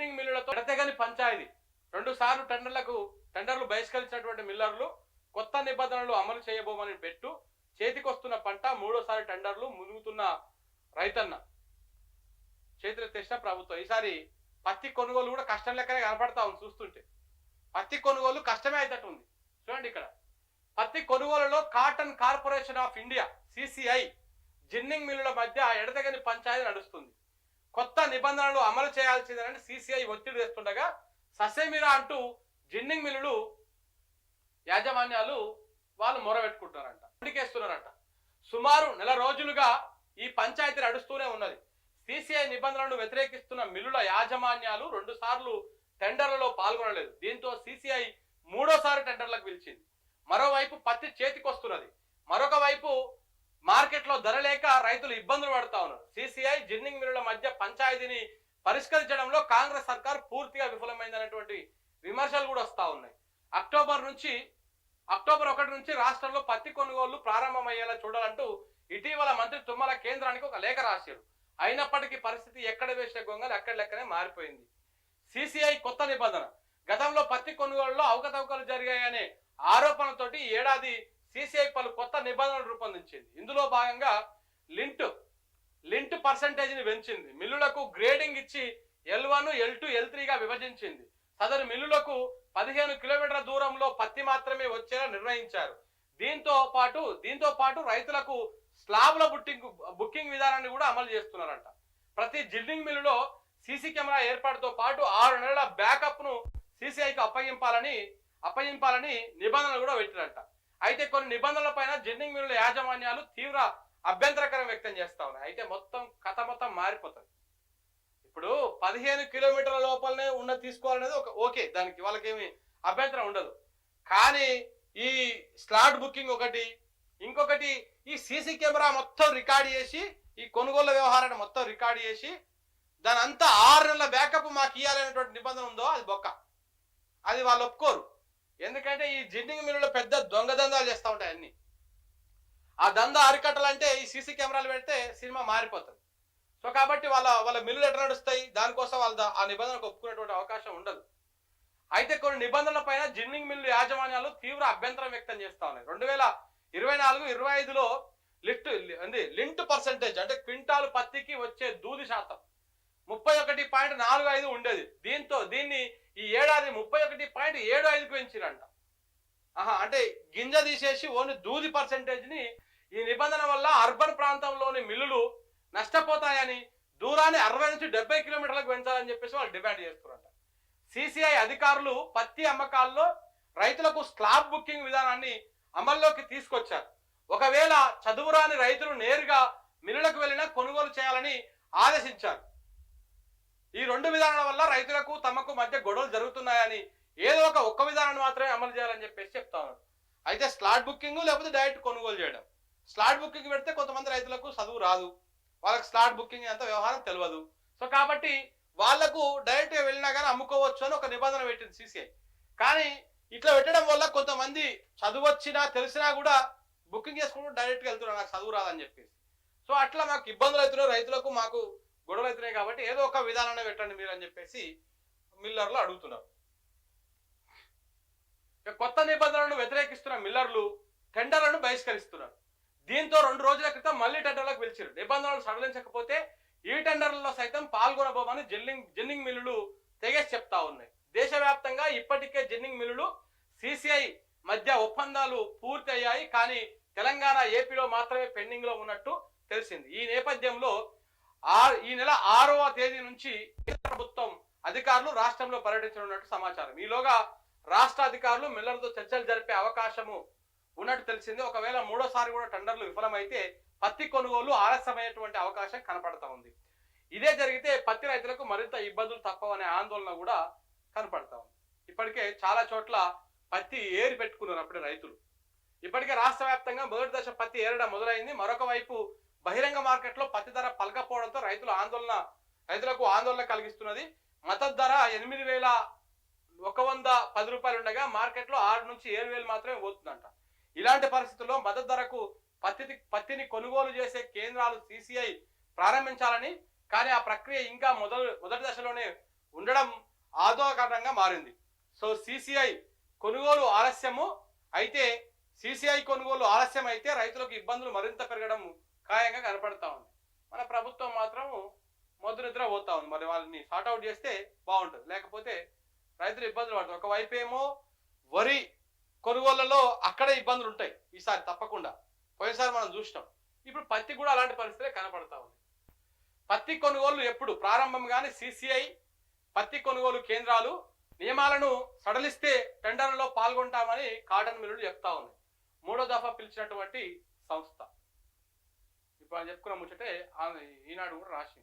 Ginning మిల్లులతో ఎడతెగని పంచాయతీ. 2 సార్లు టెండర్లు బహిష్కరించినటువంటి మిల్లర్లు కొత్త నిబంధనలు అమలు చేయబోమని పెట్టు, చేతికొస్తున్న పంట, మూడోసారి టెండర్లు, మునుగుతున్న రైతన్న, చేతులెత్తేసిన ప్రభుత్వం. ఈసారి పత్తి కొనుగోలు కూడా కష్టం లెక్కనే కనపడతా ఉంది. చూస్తుంటే పత్తి కొనుగోలు కష్టమే అయినట్టు ఉంది. చూడండి, ఇక్కడ పత్తి కొనుగోలులో cotton corporation of India CCI ginning మిల్లుల మధ్య ఎడతెగని పంచాయతీ నడుస్తుంది. కొత్త నిబంధనలు అమలు చేయాల్సిందని CCI ఒత్తిడి తెస్తుండగా ససేమిరా అంటూ జిన్నింగ్ మిల్లులు యాజమాన్యాలు వాళ్ళు మొరబెట్టుకుంటున్నారంట, ఉడికేస్తున్నారంట. సుమారు నెల రోజులుగా ఈ పంచాయతీ నడుస్తూనే ఉన్నది. CCI నిబంధనలను వ్యతిరేకిస్తున్న మిల్లుల యాజమాన్యాలు 2 సార్లు టెండర్లలో పాల్గొనలేదు. దీంతో CCI మూడోసారి టెండర్లకు పిలిచింది. మరోవైపు పత్తి చేతికొస్తున్నది, మరొక వైపు మార్కెట్లో ధర లేక రైతులు ఇబ్బందులు పడుతా ఉన్నారు. CCI జిన్నింగ్ మిల్లుల మధ్య పంచాయతీని పరిష్కరించడంలో కాంగ్రెస్ సర్కార్ పూర్తిగా విఫలమైందనేటువంటి విమర్శలు కూడా వస్తా ఉన్నాయి. అక్టోబర్ 1 నుంచి రాష్ట్రంలో పత్తి కొనుగోళ్లు ప్రారంభమయ్యేలా చూడాలంటూ ఇటీవల మంత్రి తుమ్మల కేంద్రానికి ఒక లేఖ రాశారు. అయినప్పటికీ పరిస్థితి ఎక్కడ వేసిన గొంగలు అక్కడ లెక్కనే మారిపోయింది. CCI కొత్త నిబంధన. గతంలో పత్తి కొనుగోలులో అవకతవకలు జరిగాయనే ఆరోపణలతోటి ఏడాది CCI పలు కొత్త నిబంధనలు రూపొందించింది. ఇందులో భాగంగా లింట్ పర్సెంటేజ్ని పెంచింది. మిల్లులకు గ్రేడింగ్ ఇచ్చి L1, L2, L3గా విభజించింది. సదరు మిల్లులకు 15 కిలోమీటర్ల దూరంలో పత్తి మాత్రమే వచ్చేలా నిర్ణయించారు. దీంతో పాటు రైతులకు స్లాబ్ల బుకింగ్ విధానాన్ని కూడా అమలు చేస్తున్నారంట. ప్రతి జిన్నింగ్ మిల్లులో CC కెమెరా ఏర్పాటుతో పాటు 6 నెలల బ్యాకప్ ను CCIకి అప్పగింపాలని నిబంధనలు కూడా పెట్టినట్ట. అయితే కొన్ని నిబంధనల పైన జిన్నింగ్ మిల్లుల యాజమాన్యాలు తీవ్ర అభ్యంతరకరం వ్యక్తం చేస్తా ఉన్నాయి. అయితే కథ మొత్తం మారిపోతుంది. ఇప్పుడు 15 కిలోమీటర్ల లోపలనే తీసుకోవాలనేది ఓకే, దానికి వాళ్ళకేమి అభ్యంతరం ఉండదు. కానీ ఈ స్లాట్ బుకింగ్ ఒకటి, ఇంకొకటి ఈ CC కెమెరా మొత్తం రికార్డ్ చేసి, ఈ కొనుగోలు వ్యవహారాన్ని మొత్తం రికార్డ్ చేసి దాని అంతా 6 నెలల బ్యాకప్ మాకు ఇవ్వాలనేటువంటి నిబంధన ఉందో అది బొక్క. అది వాళ్ళు ఒప్పుకోరు. ఎందుకంటే ఈ జిన్నింగ్ మిల్లులో పెద్ద దొంగ దందాలు చేస్తూ ఉంటాయి అన్ని. ఆ దందా అరికట్టాలంటే ఈ CC కెమెరాలు పెడితే సినిమా మారిపోతుంది. సో కాబట్టి వాళ్ళ మిల్లులు ఎట్లా నడుస్తాయి, దానికోసం వాళ్ళు ఆ నిబంధనకు ఒప్పుకునేటువంటి అవకాశం ఉండదు. అయితే కొన్ని నిబంధనల పైన జిన్నింగ్ మిల్లు యాజమాన్యాలు తీవ్ర అభ్యంతరం వ్యక్తం చేస్తా ఉన్నాయి. 2024-25లో లింట్ పర్సెంటేజ్ అంటే క్వింటాలు పత్తికి వచ్చే దూది శాతం 31.45 ఉండేది. దీన్ని ఈ ఏడాది 31.75కు పెంచిరంట. అంటే గింజ తీసేసి ఓన్లీ దూది పర్సెంటేజ్ ని ఈ నిబంధన వల్ల అర్బన్ ప్రాంతంలోని మిల్లులు నష్టపోతాయని, దూరాన్ని 60 నుంచి 70 కిలోమీటర్లకు పెంచాలని చెప్పేసి వాళ్ళు డిమాండ్ చేస్తున్నారంట. CCI అధికారులు పత్తి అమ్మకాల్లో రైతులకు స్లాబ్ బుకింగ్ విధానాన్ని అమల్లోకి తీసుకొచ్చారు. ఒకవేళ చదువురాని రైతులు నేరుగా మిల్లులకు వెళ్ళినా కొనుగోలు చేయాలని ఆదేశించారు. ఈ 2 విధానాల వల్ల రైతులకు తమకు మధ్య గొడవలు జరుగుతున్నాయని, ఏదో ఒక్క విధానాన్ని మాత్రమే అమలు చేయాలని చెప్పేసి చెప్తా ఉన్నారు. అయితే స్లాట్ బుకింగ్ లేకపోతే డైరెక్ట్ కొనుగోలు చేయడం. స్లాట్ బుకింగ్ పెడితే కొంతమంది రైతులకు చదువు రాదు, వాళ్ళకి స్లాట్ బుకింగ్ అంత వ్యవహారం తెలియదు. సో కాబట్టి వాళ్లకు డైరెక్ట్ గా వెళ్ళినా కానీ అమ్ముకోవచ్చు అని ఒక నిబంధన పెట్టింది CCI. కానీ ఇట్లా పెట్టడం వల్ల కొంతమంది చదువు వచ్చినా తెలిసినా కూడా బుకింగ్ చేసుకుంటూ డైరెక్ట్ గా వెళ్తున్నారు, నాకు చదువు రాదని చెప్పేసి. సో అట్లా మాకు ఇబ్బందులు అవుతున్నాయి, రైతులకు మాకు గొడవలు అవుతున్నాయి, కాబట్టి ఏదో ఒక విధానాన్ని పెట్టండి మీరు అని చెప్పేసి మిల్లర్లు అడుగుతున్నారు. కొత్త నిబంధనలను వ్యతిరేకిస్తున్న మిల్లర్లు టెండర్లను బహిష్కరిస్తున్నారు. దీంతో 2 రోజుల క్రితం మళ్లీ టెండర్లకు పిలిచారు. నిబంధనలు సడలించకపోతే ఈ టెండర్లలో సైతం పాల్గొనబోమని జిన్నింగ్ మిల్లులు తెగేసి చెప్తా ఉన్నాయి. దేశవ్యాప్తంగా ఇప్పటికే జిన్నింగ్ మిల్లులు CCI మధ్య ఒప్పందాలు పూర్తి అయ్యాయి, కానీ తెలంగాణ, ఏపీలో మాత్రమే పెండింగ్ లో ఉన్నట్టు తెలిసింది. ఈ నేపథ్యంలో ఈ నెల 6వ తేదీ నుంచి కేంద్ర ప్రభుత్వం అధికారులు రాష్ట్రంలో పర్యటించనున్నట్టు సమాచారం. ఈలోగా రాష్ట్ర అధికారులు మిల్లర్లతో చర్చలు జరిపే అవకాశము ఉన్నట్టు తెలిసింది. ఒకవేళ మూడోసారి కూడా టెండర్లు విఫలమైతే పత్తి కొనుగోలు ఆలస్యమయ్యేటువంటి అవకాశం కనపడతా ఉంది. ఇదే జరిగితే పత్తి రైతులకు మరింత ఇబ్బందులు తప్పవనే ఆందోళన కూడా కనపడతా ఉంది. ఇప్పటికే చాలా చోట్ల పత్తి ఏరి పెట్టుకున్నారు అప్పుడే రైతులు. ఇప్పటికే రాష్ట్ర వ్యాప్తంగా మొదటి దశ పత్తి ఏరడం మొదలైంది. మరొక వైపు బహిరంగ మార్కెట్లో పత్తి ధర పలకపోవడంతో రైతులకు ఆందోళన కలిగిస్తున్నది. మద్దతు ధర 8,110 రూపాయలు ఉండగా మార్కెట్లో 6 నుంచి 7,000 మాత్రమే పోతుందంట. ఇలాంటి పరిస్థితుల్లో మద్దతు ధరకు పత్తిని కొనుగోలు చేసే కేంద్రాలు CCI ప్రారంభించాలని, కానీ ఆ ప్రక్రియ ఇంకా మొదటి దశలోనే ఉండడం ఆందోళనకరంగా మారింది. సో సిసిఐ కొనుగోలు ఆలస్యము అయితే సిసిఐ కొనుగోలు ఆలస్యం అయితే రైతులకు ఇబ్బందులు మరింత పెరగడం ఖాయంగా కనపడతా ఉంది. మన ప్రభుత్వం మాత్రం మొద్దు నిద్ర పోతా ఉంది. మరి వాళ్ళని సార్ట్అవుట్ చేస్తే బాగుంటుంది, లేకపోతే రైతులు ఇబ్బందులు పడతారు. ఒకవైపు ఏమో వరి కొనుగోళ్లలో అక్కడే ఇబ్బందులు ఉంటాయి ఈసారి తప్పకుండా. పోయినసారి మనం చూసినాం. ఇప్పుడు పత్తి కూడా అలాంటి పరిస్థితులే కనపడతా ఉంది. పత్తి కొనుగోలు ఎప్పుడు ప్రారంభం కానీ సిసిఐ పత్తి కొనుగోలు కేంద్రాలు నియమాలను సడలిస్తే టెండర్లలో పాల్గొంటామని కాటన్ మిల్లులు చెప్తా ఉంది. 3వ దఫా పిలిచినటువంటి సంస్థ. ఇప్పుడు చెప్పుకున్న ముచ్చటే ఈనాడు కూడా రాసింది.